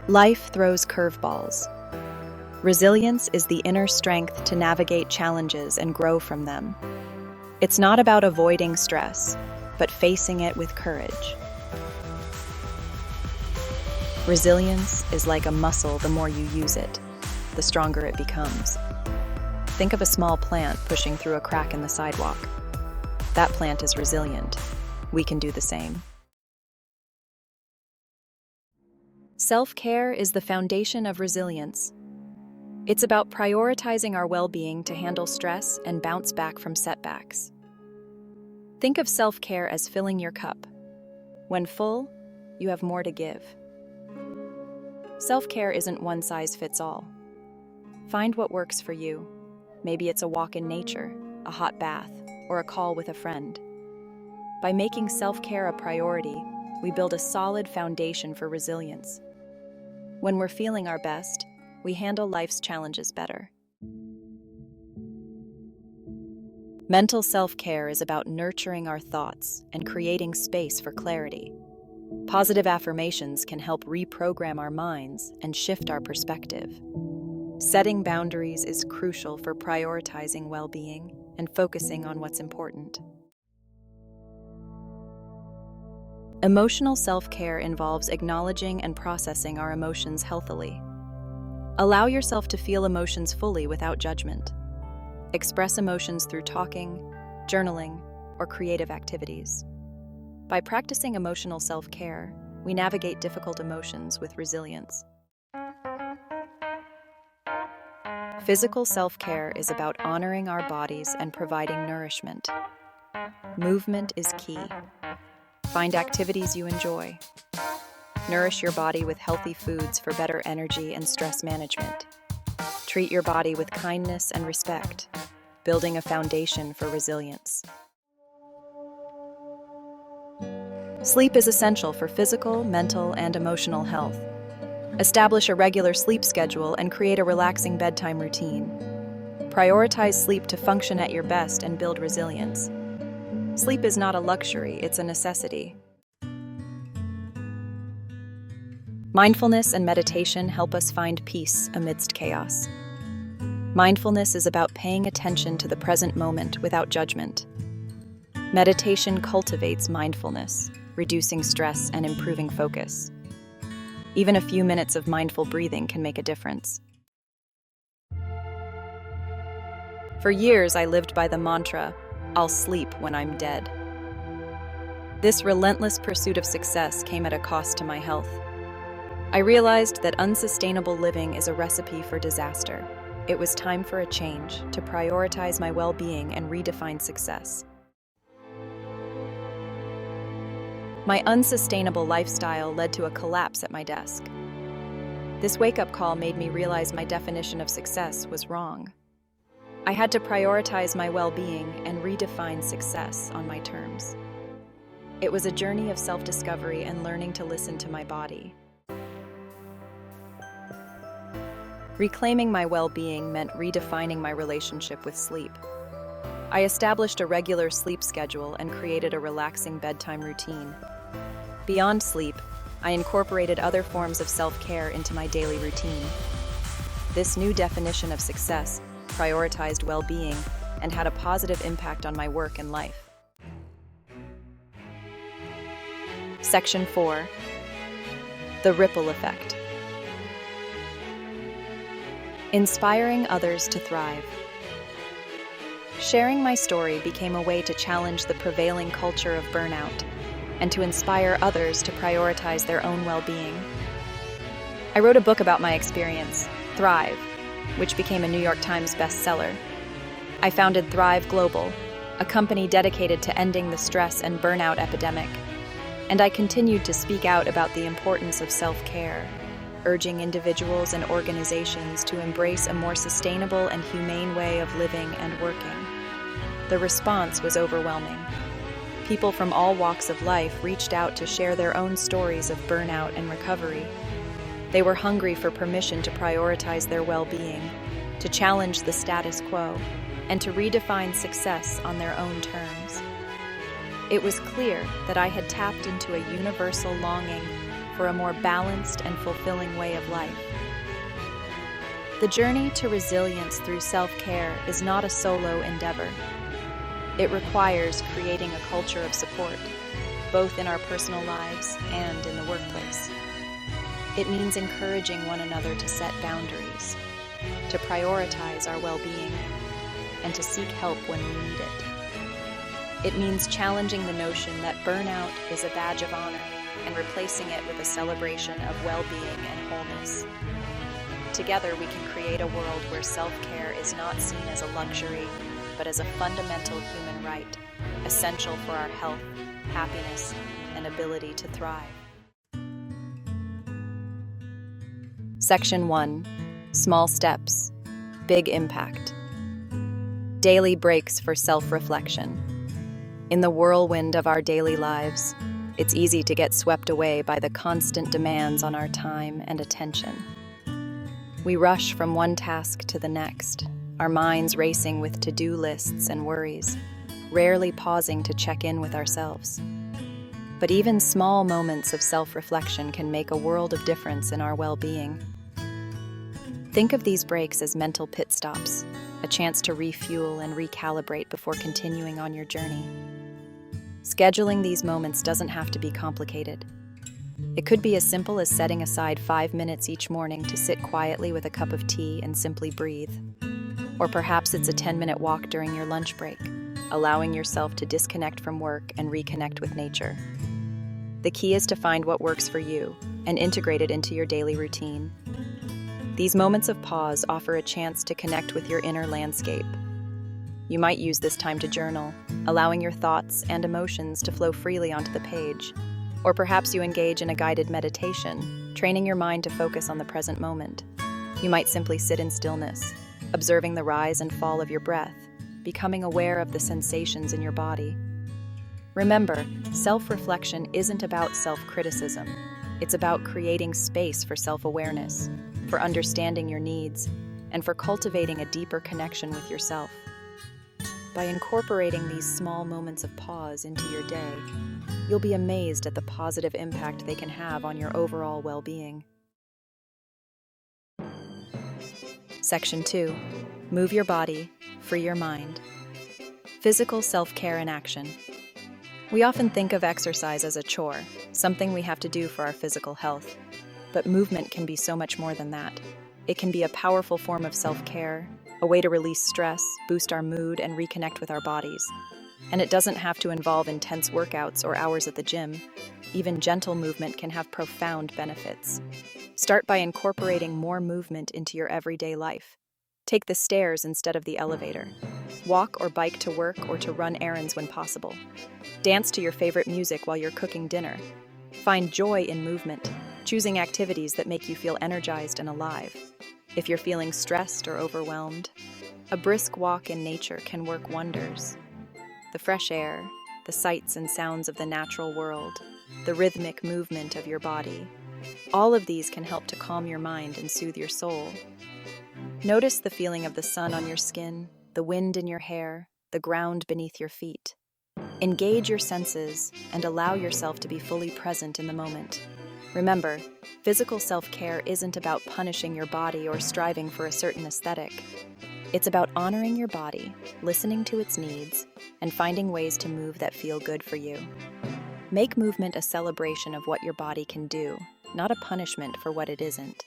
Life throws curveballs. Resilience is the inner strength to navigate challenges and grow from them. It's not about avoiding stress, but facing it with courage. Resilience is like a muscle. The more you use it, the stronger it becomes. Think of a small plant pushing through a crack in the sidewalk. That plant is resilient. We can do the same. Self-care is the foundation of resilience. It's about prioritizing our well-being to handle stress and bounce back from setbacks. Think of self-care as filling your cup. When full, you have more to give. Self-care isn't one size fits all. Find what works for you. Maybe it's a walk in nature, a hot bath, or a call with a friend. By making self-care a priority, we build a solid foundation for resilience. When we're feeling our best, we handle life's challenges better. Mental self-care is about nurturing our thoughts and creating space for clarity. Positive affirmations can help reprogram our minds and shift our perspective. Setting boundaries is crucial for prioritizing well-being and focusing on what's important. Emotional self-care involves acknowledging and processing our emotions healthily. Allow yourself to feel emotions fully without judgment. Express emotions through talking, journaling, or creative activities. By practicing emotional self-care, we navigate difficult emotions with resilience. Physical self-care is about honoring our bodies and providing nourishment. Movement is key. Find activities you enjoy. Nourish your body with healthy foods for better energy and stress management. Treat your body with kindness and respect, building a foundation for resilience. Sleep is essential for physical, mental, and emotional health. Establish a regular sleep schedule and create a relaxing bedtime routine. Prioritize sleep to function at your best and build resilience. Sleep is not a luxury, it's a necessity. Mindfulness and meditation help us find peace amidst chaos. Mindfulness is about paying attention to the present moment without judgment. Meditation cultivates mindfulness, reducing stress and improving focus. Even a few minutes of mindful breathing can make a difference. For years, I lived by the mantra, "I'll sleep when I'm dead." This relentless pursuit of success came at a cost to my health. I realized that unsustainable living is a recipe for disaster. It was time for a change, to prioritize my well-being and redefine success. My unsustainable lifestyle led to a collapse at my desk. This wake-up call made me realize my definition of success was wrong. I had to prioritize my well-being and redefine success on my terms. It was a journey of self-discovery and learning to listen to my body. Reclaiming my well-being meant redefining my relationship with sleep. I established a regular sleep schedule and created a relaxing bedtime routine. Beyond sleep, I incorporated other forms of self-care into my daily routine. This new definition of success prioritized well-being and had a positive impact on my work and life. Section 4. The Ripple Effect. Inspiring others to thrive. Sharing my story became a way to challenge the prevailing culture of burnout and to inspire others to prioritize their own well-being. I wrote a book about my experience, Thrive, which became a New York Times bestseller. I founded Thrive Global, a company dedicated to ending the stress and burnout epidemic, and I continued to speak out about the importance of self-care, urging individuals and organizations to embrace a more sustainable and humane way of living and working. The response was overwhelming. People from all walks of life reached out to share their own stories of burnout and recovery. They were hungry for permission to prioritize their well-being, to challenge the status quo, and to redefine success on their own terms. It was clear that I had tapped into a universal longing for a more balanced and fulfilling way of life. The journey to resilience through self-care is not a solo endeavor. It requires creating a culture of support, both in our personal lives and in the workplace. It means encouraging one another to set boundaries, to prioritize our well-being, and to seek help when we need it. It means challenging the notion that burnout is a badge of honor and replacing it with a celebration of well-being and wholeness. Together, we can create a world where self-care is not seen as a luxury, but as a fundamental human right, essential for our health, happiness, and ability to thrive. Section 1. Small steps, big impact. Daily breaks for self-reflection. In the whirlwind of our daily lives, it's easy to get swept away by the constant demands on our time and attention. We rush from one task to the next, our minds racing with to-do lists and worries, rarely pausing to check in with ourselves. But even small moments of self-reflection can make a world of difference in our well-being. Think of these breaks as mental pit stops, a chance to refuel and recalibrate before continuing on your journey. Scheduling these moments doesn't have to be complicated. It could be as simple as setting aside 5 minutes each morning to sit quietly with a cup of tea and simply breathe. Or perhaps it's a 10-minute walk during your lunch break, allowing yourself to disconnect from work and reconnect with nature. The key is to find what works for you and integrate it into your daily routine. These moments of pause offer a chance to connect with your inner landscape. You might use this time to journal, allowing your thoughts and emotions to flow freely onto the page. Or perhaps you engage in a guided meditation, training your mind to focus on the present moment. You might simply sit in stillness, observing the rise and fall of your breath, becoming aware of the sensations in your body. Remember, self-reflection isn't about self-criticism. It's about creating space for self-awareness, for understanding your needs, and for cultivating a deeper connection with yourself. By incorporating these small moments of pause into your day, you'll be amazed at the positive impact they can have on your overall well-being. Section 2. Move your body, free your mind. Physical self-care in action. We often think of exercise as a chore, something we have to do for our physical health. But movement can be so much more than that. It can be a powerful form of self-care, a way to release stress, boost our mood, and reconnect with our bodies. And it doesn't have to involve intense workouts or hours at the gym. Even gentle movement can have profound benefits. Start by incorporating more movement into your everyday life. Take the stairs instead of the elevator. Walk or bike to work or to run errands when possible. Dance to your favorite music while you're cooking dinner. Find joy in movement, choosing activities that make you feel energized and alive. If you're feeling stressed or overwhelmed, a brisk walk in nature can work wonders. The fresh air, the sights and sounds of the natural world, the rhythmic movement of your body, all of these can help to calm your mind and soothe your soul. Notice the feeling of the sun on your skin, the wind in your hair, the ground beneath your feet. Engage your senses and allow yourself to be fully present in the moment. Remember, physical self-care isn't about punishing your body or striving for a certain aesthetic. It's about honoring your body, listening to its needs, and finding ways to move that feel good for you. Make movement a celebration of what your body can do, not a punishment for what it isn't.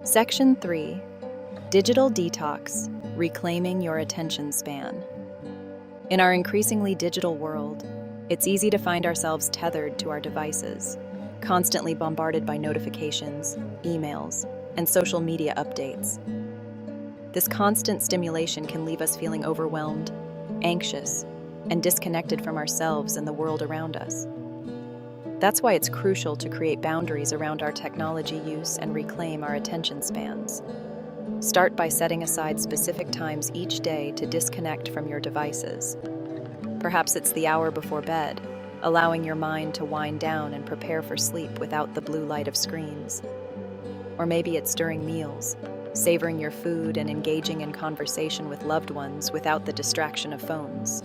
Section 3. Digital detox, reclaiming your attention span. In our increasingly digital world, it's easy to find ourselves tethered to our devices, constantly bombarded by notifications, emails, and social media updates. This constant stimulation can leave us feeling overwhelmed, anxious, and disconnected from ourselves and the world around us. That's why it's crucial to create boundaries around our technology use and reclaim our attention spans. Start by setting aside specific times each day to disconnect from your devices. Perhaps it's the hour before bed, allowing your mind to wind down and prepare for sleep without the blue light of screens. Or maybe it's during meals, savoring your food and engaging in conversation with loved ones without the distraction of phones.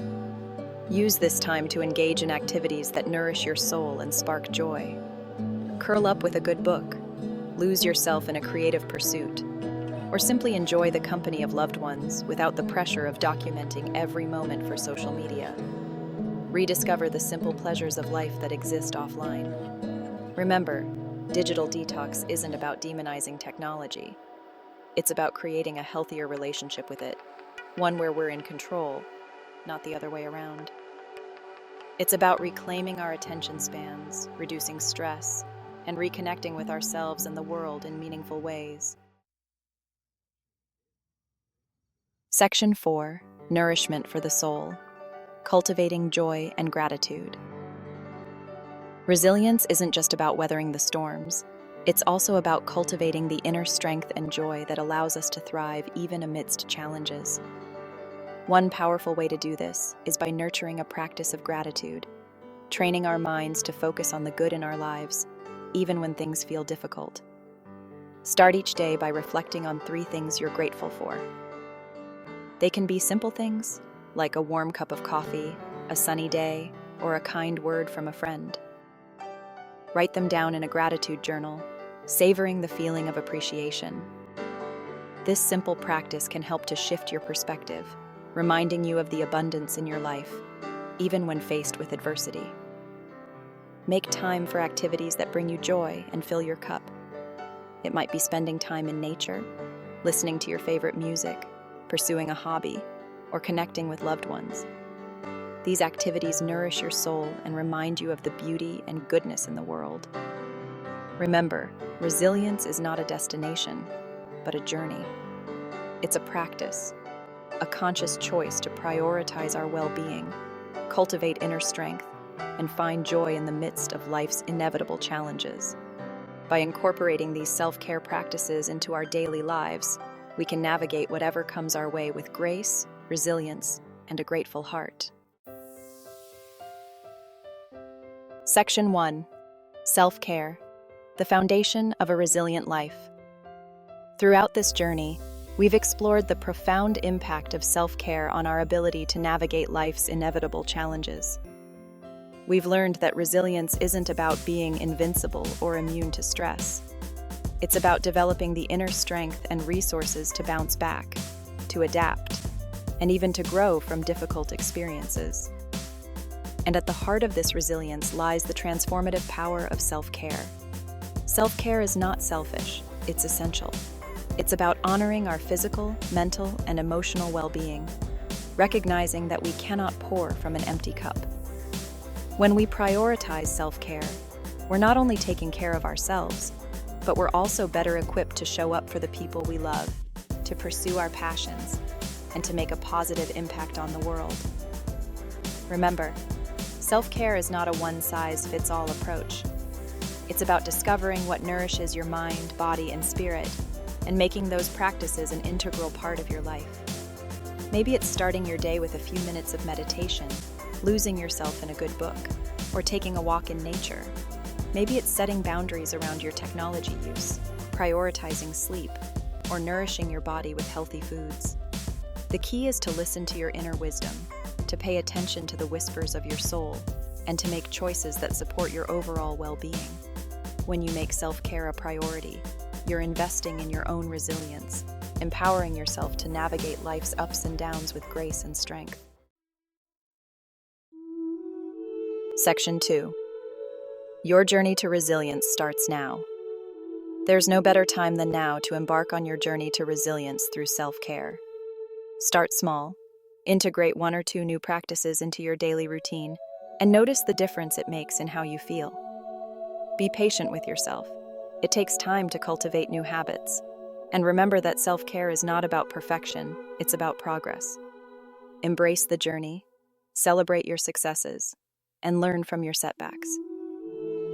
Use this time to engage in activities that nourish your soul and spark joy. Curl up with a good book, lose yourself in a creative pursuit, or simply enjoy the company of loved ones without the pressure of documenting every moment for social media. Rediscover the simple pleasures of life that exist offline. Remember, digital detox isn't about demonizing technology. It's about creating a healthier relationship with it, one where we're in control, not the other way around. It's about reclaiming our attention spans, reducing stress, and reconnecting with ourselves and the world in meaningful ways. Section 4, Nourishment for the Soul, Cultivating Joy and Gratitude. Resilience isn't just about weathering the storms. It's also about cultivating the inner strength and joy that allows us to thrive even amidst challenges. One powerful way to do this is by nurturing a practice of gratitude, training our minds to focus on the good in our lives, even when things feel difficult. Start each day by reflecting on 3 things you're grateful for. They can be simple things, like a warm cup of coffee, a sunny day, or a kind word from a friend. Write them down in a gratitude journal, savoring the feeling of appreciation. This simple practice can help to shift your perspective, reminding you of the abundance in your life, even when faced with adversity. Make time for activities that bring you joy and fill your cup. It might be spending time in nature, listening to your favorite music, pursuing a hobby, or connecting with loved ones. These activities nourish your soul and remind you of the beauty and goodness in the world. Remember, resilience is not a destination, but a journey. It's a practice, a conscious choice to prioritize our well-being, cultivate inner strength, and find joy in the midst of life's inevitable challenges. By incorporating these self-care practices into our daily lives, we can navigate whatever comes our way with grace, resilience, and a grateful heart. Section 1. Self-care, the foundation of a resilient life. Throughout this journey, we've explored the profound impact of self-care on our ability to navigate life's inevitable challenges. We've learned that resilience isn't about being invincible or immune to stress. It's about developing the inner strength and resources to bounce back, to adapt, and even to grow from difficult experiences. And at the heart of this resilience lies the transformative power of self-care. Self-care is not selfish, it's essential. It's about honoring our physical, mental, and emotional well-being, recognizing that we cannot pour from an empty cup. When we prioritize self-care, we're not only taking care of ourselves, but we're also better equipped to show up for the people we love, to pursue our passions, and to make a positive impact on the world. Remember, self-care is not a one-size-fits-all approach. It's about discovering what nourishes your mind, body, and spirit, and making those practices an integral part of your life. Maybe it's starting your day with a few minutes of meditation, losing yourself in a good book, or taking a walk in nature. Maybe it's setting boundaries around your technology use, prioritizing sleep, or nourishing your body with healthy foods. The key is to listen to your inner wisdom, to pay attention to the whispers of your soul, and to make choices that support your overall well-being. When you make self-care a priority, you're investing in your own resilience, empowering yourself to navigate life's ups and downs with grace and strength. Section 2. Your journey to resilience starts now. There's no better time than now to embark on your journey to resilience through self-care. Start small, integrate 1 or 2 new practices into your daily routine, and notice the difference it makes in how you feel. Be patient with yourself. It takes time to cultivate new habits. And remember that self-care is not about perfection, it's about progress. Embrace the journey, celebrate your successes, and learn from your setbacks.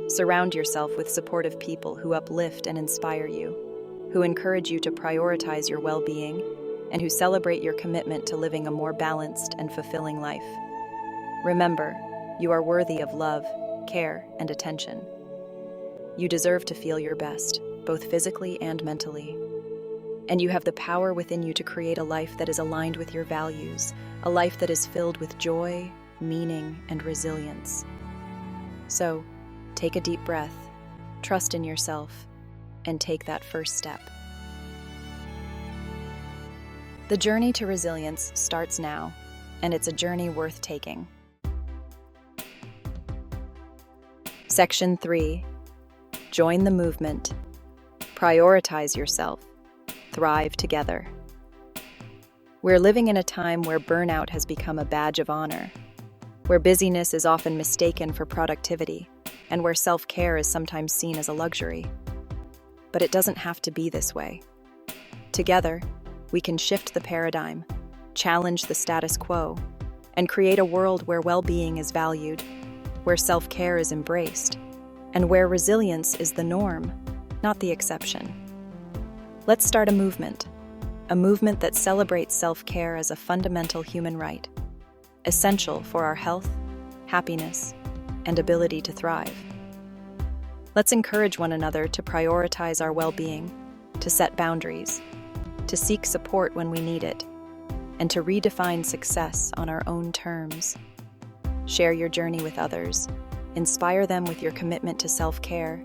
Surround yourself with supportive people who uplift and inspire you, who encourage you to prioritize your well-being, and who celebrate your commitment to living a more balanced and fulfilling life. Remember, you are worthy of love, care, and attention. You deserve to feel your best, both physically and mentally. And you have the power within you to create a life that is aligned with your values, a life that is filled with joy, meaning, and resilience. So, take a deep breath, trust in yourself, and take that first step. The journey to resilience starts now, and it's a journey worth taking. Section 3. Join the movement. Prioritize yourself. Thrive together. We're living in a time where burnout has become a badge of honor, where busyness is often mistaken for productivity, and where self-care is sometimes seen as a luxury. But it doesn't have to be this way. Together, we can shift the paradigm, challenge the status quo, and create a world where well-being is valued, where self-care is embraced, and where resilience is the norm, not the exception. Let's start a movement that celebrates self-care as a fundamental human right, essential for our health, happiness, and ability to thrive. Let's encourage one another to prioritize our well-being, to set boundaries, to seek support when we need it, and to redefine success on our own terms. Share your journey with others, inspire them with your commitment to self-care,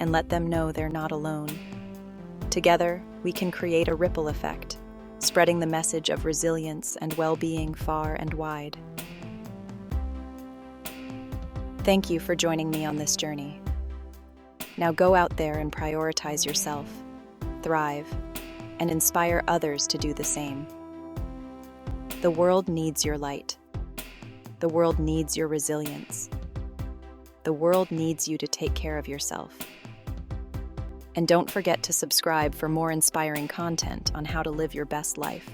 and let them know they're not alone. Together, we can create a ripple effect, spreading the message of resilience and well-being far and wide. Thank you for joining me on this journey. Now go out there and prioritize yourself, thrive, and inspire others to do the same. The world needs your light. The world needs your resilience. The world needs you to take care of yourself. And don't forget to subscribe for more inspiring content on how to live your best life.